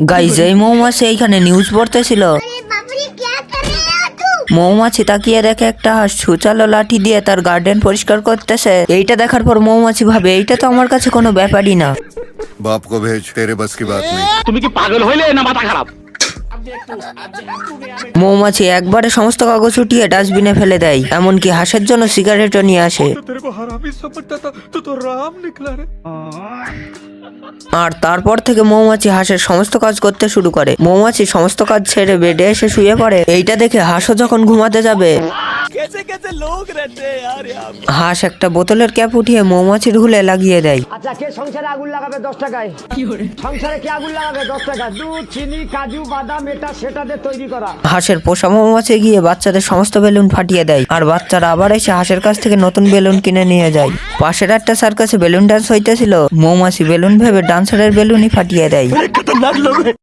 Guys এই মৌমাছি এইখানে নিউজ পড়তেছিল। মৌমাছি তাকিয়ে দেখে একটা হাঁস ছুচালো লাঠি দিয়ে তার গার্ডেন পরিষ্কার করতেছে। এইটা দেখার পর মৌমাছি ভাবে এইটা তো আমার কাছে কোনো ব্যাপারই না। बाप को भेज, तेरे बस की बात नहीं। তুমি কি পাগল হইলে না মাথা খারাপ? মৌমাছি একবারে সমস্ত কাগজ উঠিয়ে ডাস্টবিনে ফেলে দেয়, এমনকি হাঁসের জন্য সিগারেটও নিয়ে আসে। আর তারপর থেকে মৌমাছি হাঁসের সমস্ত কাজ করতে শুরু করে। মৌমাছি সমস্ত কাজ ছেড়ে বেডে এসে শুয়ে পড়ে। এইটা দেখে হাঁসও যখন ঘুমাতে যাবে, হাঁস একটা বোতলের ক্যাপ উঠিয়ে মৌমাছির হুলে লাগিয়ে দেয়। আচ্ছা, কে সংসারে আগুন লাগাবে 10 টাকায়? সংসারে কে আগুন লাগাবে 10 টাকা? দুধ, চিনি, কাজু, বাদাম, এটা সেটা দিয়ে তৈরি করা। হাঁসের পোষা মৌমাছি গিয়ে বাচ্চাদের সমস্ত বেলুন ফাটিয়ে দেয়, আর বাচ্চারা আবার এসে হাঁসের কাছ থেকে নতুন বেলুন কিনে নিয়ে যায়। পাশের একটা সার্কাসে বেলুন ডান্স হইতেছিল, মৌমাছি বেলুন ভেবে ডান্সারের বেলুনই ফাটিয়ে দেয়।